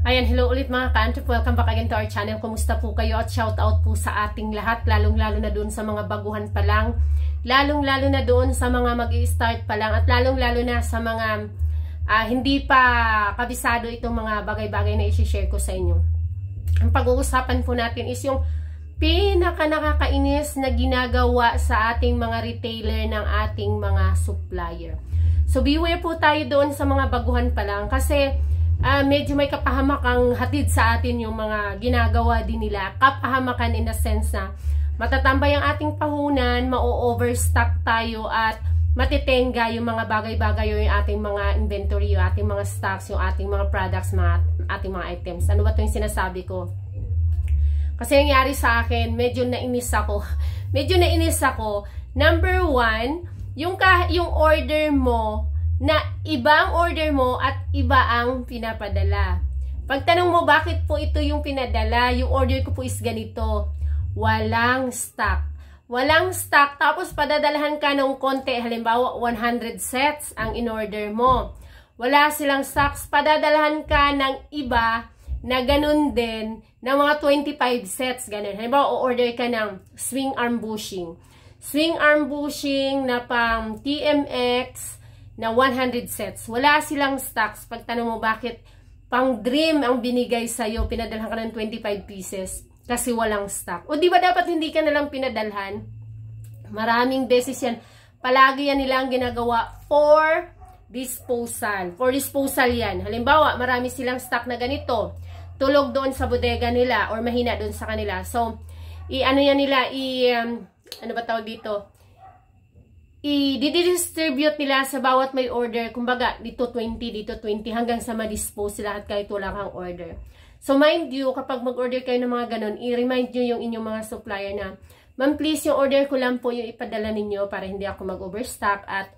Ayan, hello ulit mga ka-Antip. Welcome back again to our channel. Kumusta po kayo? At shout out po sa ating lahat, lalong-lalo na doon sa mga baguhan pa lang, lalong-lalo na doon sa mga mag-i-start pa lang, at lalong-lalo na sa mga hindi pa kabisado itong mga bagay-bagay na i-share ko sa inyo. Ang pag-uusapan po natin is yung pinaka-nakakainis na ginagawa sa ating mga retailer ng ating mga supplier. So beware po tayo doon sa mga baguhan pa lang kasi medyo may kapahamakang hatid sa atin yung mga ginagawa din nila. Kapahamakan in the sense na matatambay ang ating pahunan, ma-overstock tayo at matitenga yung mga bagay-bagay yung ating mga inventory, yung ating mga stocks, yung ating mga products, ating mga items. Ano ba ito yung sinasabi ko? Kasi nangyari sa akin, medyo nainis ako. Medyo nainis ako. Number one, yung order mo na ibang order mo at iba ang pinapadala. Pagtanong mo bakit po ito yung pinadala, yung order ko po is ganito. Walang stock. Walang stock, tapos padadalahan ka ng konti, halimbawa 100 sets ang in-order mo. Wala silang stocks, padadalahan ka ng iba na ganun din, na mga 25 sets, ganun. Halimbawa, o-order ka ng swing arm bushing. Swing arm bushing na pang TMX na 100 sets. Wala silang stocks. Pagtanong mo bakit pang dream ang binigay sa'yo, pinadalhan ka ng 25 pieces kasi walang stock. O di ba dapat hindi ka nalang pinadalhan? Maraming beses yan. Palagi yan nilang ginagawa for disposal. For disposal yan. Halimbawa, marami silang stock na ganito. Tulog doon sa bodega nila or mahina doon sa kanila. So, ano yan nila, ano ba tawag dito? I-distribute nila sa bawat may order. Kumbaga, dito 20, dito 20, hanggang sa ma-dispose sila at kahit wala kang order. So, mind you, kapag mag-order kayo ng mga ganun, i-remind nyo yung inyong mga supplier na, ma'am, please, yung order ko lang po yung ipadala ninyo para hindi ako mag-overstock at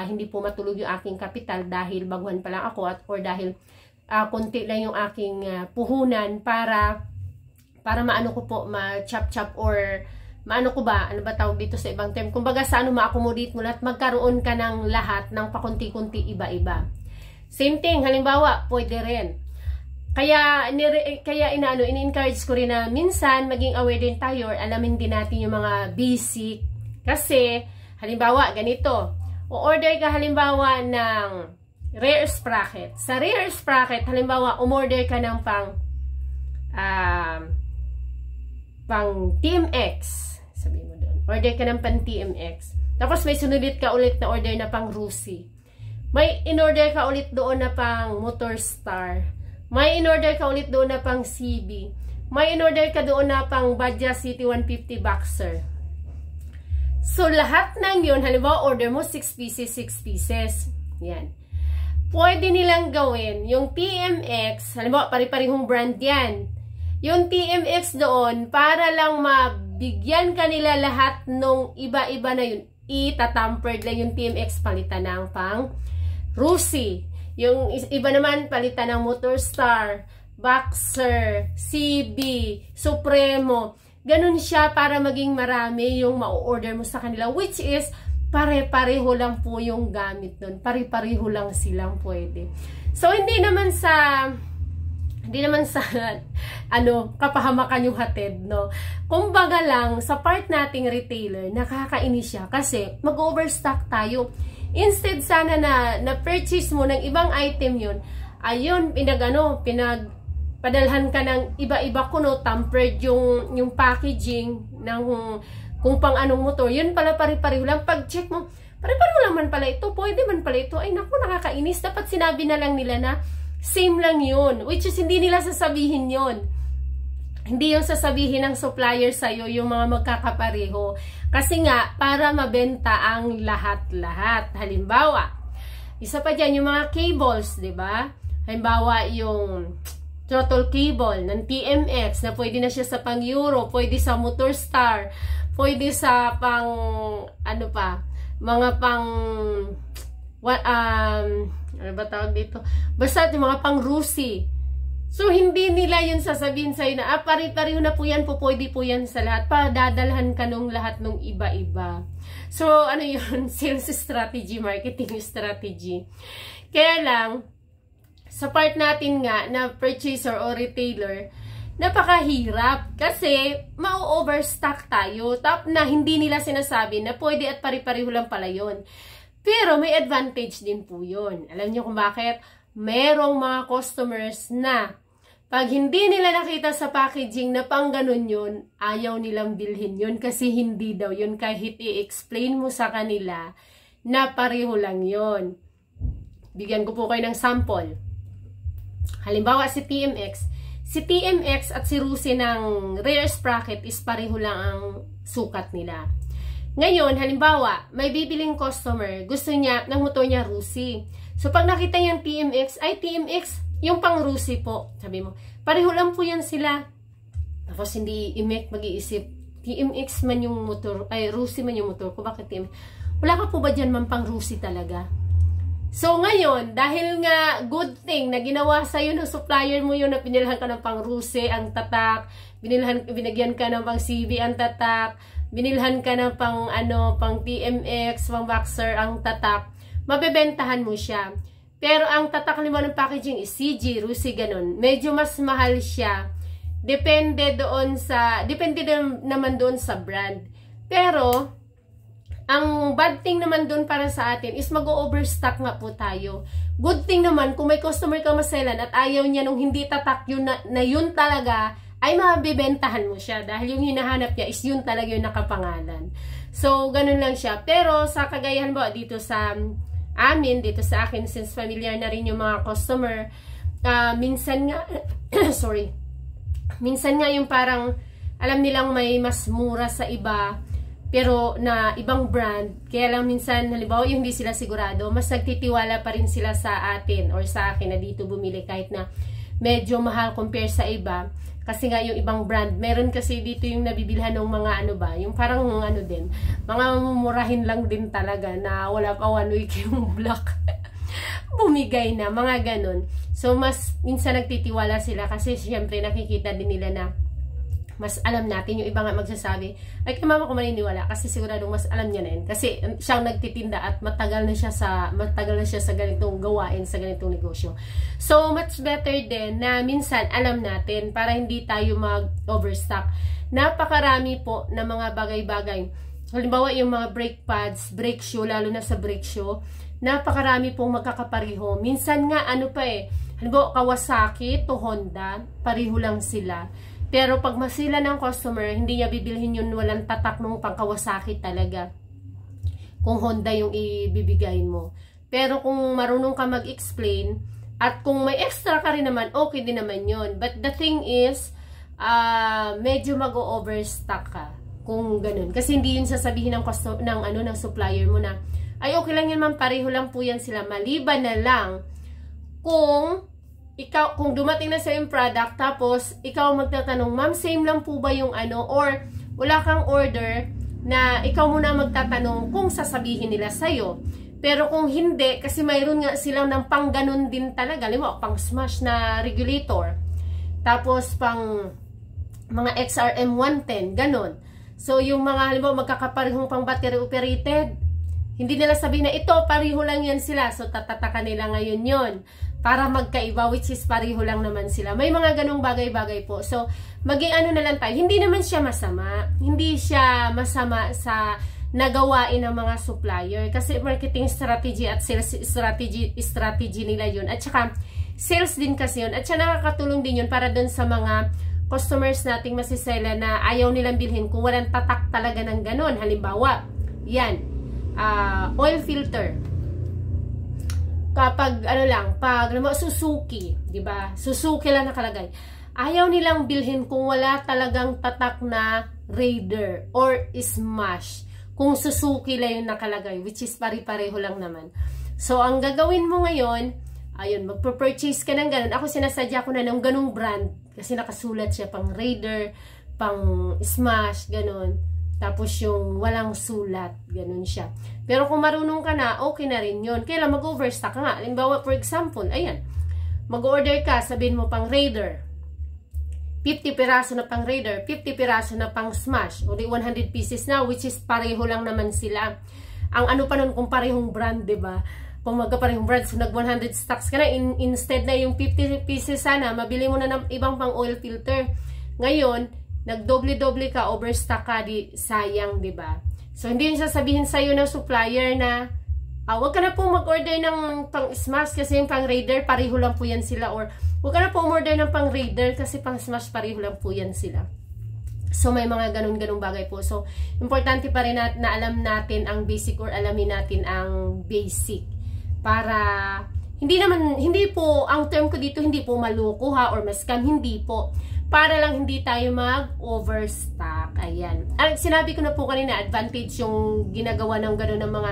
hindi po matulog yung aking kapital dahil baguhan pa lang ako or dahil konti lang yung aking puhunan para maano ko po, ma-chop-chop or maano ko ba, ano ba tawag dito sa ibang term? Kumbaga sa ano, ma-accommodate mo lahat, magkaroon ka ng lahat ng pakunti-kunti iba-iba. Same thing, halimbawa, pwede rin. Kaya in-encourage ko rin na minsan maging aware din tayo or alamin din natin yung mga basic. Kasi, halimbawa, ganito. O-order ka halimbawa ng rare sprocket. Sa rare sprocket, halimbawa, umorder ka ng pang TMX. Sabihin mo doon. Order ka ng pang TMX. Tapos may sunulit ka ulit na order na pang Rusi. May in-order ka ulit doon na pang Motor Star. May in-order ka ulit doon na pang CB. May in-order ka doon na pang Badja City 150 Boxer. So, lahat ng yun, halimbawa, order mo 6 pieces, 6 pieces. Yan. Pwede nilang gawin yung TMX, halimbawa, pari-parihong brand yan. Yung TMX doon, para lang mabigyan kanila lahat nung iba-iba na yun, itatampered lang yung TMX, palitan ng pang Rusi. Yung iba naman, palitan ng Motor Star, Boxer, CB, Supremo. Ganun siya para maging marami yung ma-order mo sa kanila, which is pare-pareho lang po yung gamit nun. Pare-pareho lang silang pwede. So, hindi naman sa kapahamakan yung hatid, no? Kumbaga lang, sa part nating retailer, nakakainis siya kasi mag-overstock tayo. Instead sana na purchase mo ng ibang item yun, ayun, pinagpadalhan ka ng iba-iba kuno, tampered yung packaging ng kung pang anong motor, yun pala pare-pareho lang. Pag-check mo, pare-pareho lang man pala ito, pwede man pala ito. Ay naku, nakakainis. Dapat sinabi na lang nila na same lang yun. Which is, hindi nila sasabihin yun. Hindi yung sasabihin ng supplier sa'yo yung mga magkakapareho. Kasi nga, para mabenta ang lahat-lahat. Halimbawa, isa pa dyan, yung mga cables, diba? Halimbawa, yung throttle cable ng TMX na pwede na siya sa pang Euro, pwede sa Motor Star, pwede sa pang, ano pa, mga pang, ano ba tawag dito? Basta yung mga pang Rusi. So, hindi nila yun sasabihin sa'yo na, pare-pareho na po yan, pwede po yan sa lahat. Dadalhan ka nung lahat nung iba-iba. So, ano yun? Sales strategy, marketing strategy. Kaya lang, sa part natin nga na purchaser o retailer, napakahirap kasi ma-overstock tayo na hindi nila sinasabi na pwede at pari-pareho lang pala yun. Pero may advantage din po yun. Alam niyo kung bakit? Merong mga customers na pag hindi nila nakita sa packaging na pang ganun yun, ayaw nilang bilhin yun kasi hindi daw yun kahit i-explain mo sa kanila na pareho lang yun. Bigyan ko po kayo ng sample. Halimbawa si TMX at si Rusi ng rear sprocket is pareho lang ang sukat nila. Ngayon, halimbawa, may bibiling customer, gusto niya ng motor niya Rusi. So pag nakita niya yung TMX, ay TMX, yung pang Rusi po, sabi mo, pareho lang po yan sila. Tapos hindi mag-iisip, TMX man yung motor, ay Rusi man yung motor ko, bakit TMX? Wala ka po ba dyan man pang Rusi talaga? So ngayon, dahil nga good thing na ginawa sa'yo ng supplier mo yun na pinilhan ka ng pang Rusi, ang tatak, binigyan ka ng pang CB, ang tatak, binilhan ka ng pang TMX, pang Boxer, ang tatak, mabebentahan mo siya. Pero ang tatak naman ng packaging is CG, Rusi, ganun. Medyo mas mahal siya. Depende naman doon sa brand. Pero ang bad thing naman doon para sa atin is mag-overstock nga po tayo. Good thing naman, kung may customer ka maselan at ayaw niya nung hindi tatak yun na yun talaga, ay mabibentahan mo siya. Dahil yung hinahanap niya is yun talaga yung nakapangalan. So, ganun lang siya. Pero sa kagayahan ba, dito sa amin, dito sa akin, since familiar na rin yung mga customer, minsan nga, sorry, minsan nga yung parang, alam nilang may mas mura sa iba, pero na ibang brand, kaya lang minsan, halimbawa yung hindi sila sigurado, mas nagtitiwala pa rin sila sa atin or sa akin na dito bumili kahit na medyo mahal compare sa iba. Kasi nga yung ibang brand, meron kasi dito yung nabibilhan ng mga yung parang din, mga mumurahin lang din talaga na wala pa 1 week yung block. Bumigay na, mga ganun. So mas minsan nagtitiwala sila kasi syempre nakikita din nila na mas alam natin. Yung iba nga magsasabi, ay kay mama ko maniniwala kasi siguradong mas alam niya na yun. Kasi siyang nagtitinda at matagal na siya sa ganitong gawain, sa ganitong negosyo. So, much better din na minsan alam natin para hindi tayo mag-overstock. Napakarami po na mga bagay-bagay. Halimbawa, yung mga brake pads, brake shoe, lalo na sa brake shoe, napakarami pong magkakapariho. Minsan nga, halimbawa, Kawasaki to Honda, pariho lang sila. Pero pag masila ng customer, hindi niya bibilhin yun, walang tatak nung pang Kawasaki talaga. Kung Honda yung ibibigay mo. Pero kung marunong ka mag-explain, at kung may extra ka rin naman, okay din naman yun. But the thing is, medyo mag-overstock ka. Kung ganun. Kasi hindi yun sasabihin ng supplier mo na, ay okay lang yan man, pareho lang po yan sila. Maliban na lang kung dumating na sa yung product, tapos ikaw magtatanong, ma'am, same lang po ba yung or wala kang order na ikaw muna magtatanong kung sasabihin nila sa'yo. Pero kung hindi, kasi mayroon nga silang ng pang ganun din talaga, pang smash na regulator, tapos pang mga XRM 110, ganun. So yung mga, magkakaparehong pang battery operated, hindi nila sabihin na ito, pareho lang yan sila. So tatataka nila ngayon yon para magkaiba, which is pareho lang naman sila. May mga ganong bagay-bagay po. So, maging na lang tayo. Hindi naman siya masama. Hindi siya masama sa nagawain ng mga supplier. Kasi marketing strategy at sales strategy nila yun. At saka, sales din kasi yun. At saka nakakatulong din yun para dun sa mga customers nating masisela na ayaw nilang bilhin kung walang tatak talaga ng ganon. Halimbawa, yan, oil filter. Kapag pag Suzuki, 'di ba? Suzuki lang nakalagay. Ayaw nilang bilhin kung wala talagang tatak na Raider or Smash. Kung Suzuki lang yung nakalagay, which is pare-pareho lang naman. So ang gagawin mo ngayon, ayun, magpo-purchase ka ng ganun. Ako sinasadya ko na ng ganung brand kasi nakasulat siya pang Raider, pang Smash, ganun. Tapos yung walang sulat, ganun siya. Pero kung marunong ka na, okay na rin yun. Kailan mag-overstock ka nga. Halimbawa, for example, ayan, mag-order ka, sabihin mo pang Raider. 50 piraso na pang Raider, 50 piraso na pang Smash. O di 100 pieces na, which is pareho lang naman sila. Ang pa nun kung parehong brand, diba? kung magkaparehong brand, so nag 100 stocks ka na, instead na yung 50 pieces sana, mabili mo na ng ibang pang oil filter. Ngayon, nagdoble-doble ka, overstock ka, sayang, di ba? So, hindi yung sasabihin sa'yo ng supplier na, wag ka na po mag-order ng pang smash kasi yung pang raider, pareho lang po yan sila. Or, wag ka na po umorder ng pang raider kasi pang smash, pareho lang po yan sila. So, may mga ganun-ganung bagay po. So, importante pa rin na alam natin ang basic or alamin natin ang basic. Para, hindi po, ang term ko dito, hindi po maluko ha, or ma-scam, hindi po. Para lang hindi tayo mag-overstock. Ayan. Sinabi ko na po kanina, advantage yung ginagawa ng ganun ng mga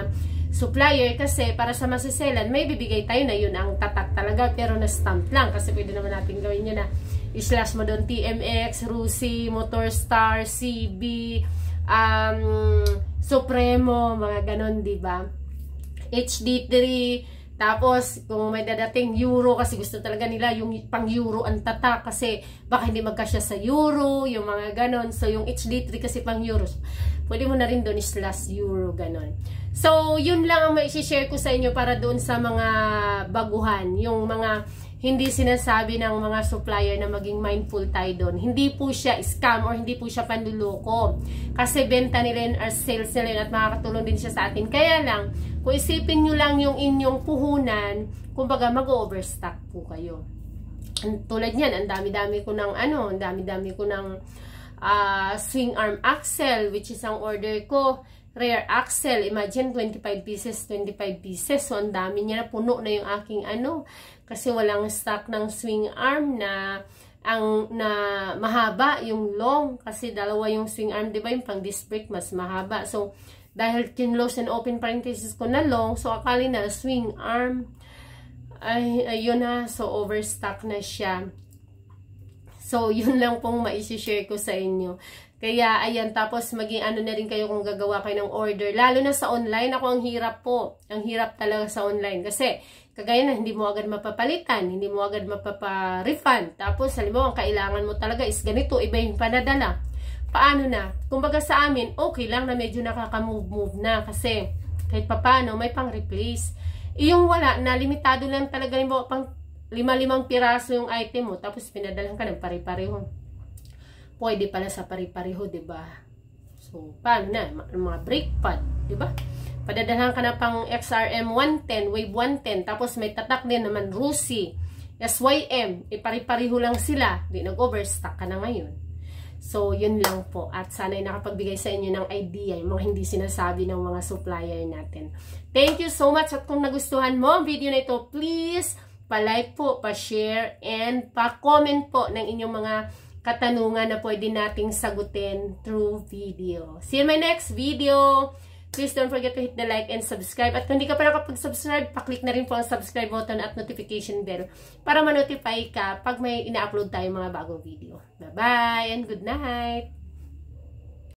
supplier kasi para sa masiselan, may bibigay tayo na yun ang tatak talaga, pero na-stamp lang. Kasi pwede naman natin gawin yun na i-slash mo doon TMX, Rusi, Motorstar, CB, Supremo, mga ganon, diba? HD3, tapos kung may dadating Euro, kasi gusto talaga nila yung pang Euro ang tatak kasi baka hindi magkasya sa Euro, yung mga ganon. So yung HD3 kasi pang Euro, pwede mo na rin doon i-slash Euro, ganon. So yun lang ang mai-share ko sa inyo para doon sa mga baguhan, yung mga hindi sinasabi ng mga supplier na maging mindful tayo doon. Hindi po siya scam or hindi po siya panluloko. Kasi benta nila yun or sales nila yun at makakatulong din siya sa atin. Kaya lang, kung isipin nyo lang yung inyong puhunan, kumbaga mag-overstock po kayo. Tulad yan, ang dami-dami ko ng swing arm axle, which is ang order ko. Rear axle, imagine 25 pieces. So, ang dami niya na, puno na yung aking kasi walang stock ng swing arm na mahaba, yung long. Kasi dalawa yung swing arm, di ba? Yung pang disc brake, mas mahaba. So, dahil kinlose and open parenthesis ko na long, so akali na swing arm. Ayun na, so overstock na siya. So, yun lang pong ma-share ko sa inyo. Kaya, ayan, tapos maging na rin kayo kung gagawa kayo ng order. Lalo na sa online, ako ang hirap po. Ang hirap talaga sa online. Kasi, kagaya na, hindi mo agad mapapalitan, hindi mo agad mapapa-refund. Tapos, halimbawa, ang kailangan mo talaga is ganito, iba yung panadala. Paano na? Kumbaga sa amin, okay lang na medyo nakaka-move na. Kasi, kahit paano, may pang-replace. Yung wala, na limitado lang talaga, halimbawa, pang 5 piraso yung item mo, tapos pinadalan ka ng pare-pareho. Pwede pala sa pare-pareho, diba? So, paano na? Mga brake pad, diba? Padadalhan ka na pang XRM 110, Wave 110, tapos may tatak din naman Rusi, SYM, pare-pareho lang sila, di nag-overstock ka na ngayon. So, yun lang po. At sana'y nakapagbigay sa inyo ng idea, yung mga hindi sinasabi ng mga supplier natin. Thank you so much. At kung nagustuhan mo ang video na ito, please, pa-like po, pa-share, and pa-comment po ng inyong mga katanungan na pwede nating sagutin through video. See you in my next video. Please don't forget to hit the like and subscribe. At kung hindi ka pa nakapag-subscribe, pa-click na rin po ang subscribe button at notification bell para ma-notify ka pag may ina-upload tayong mga bagong video. Bye-bye and good night!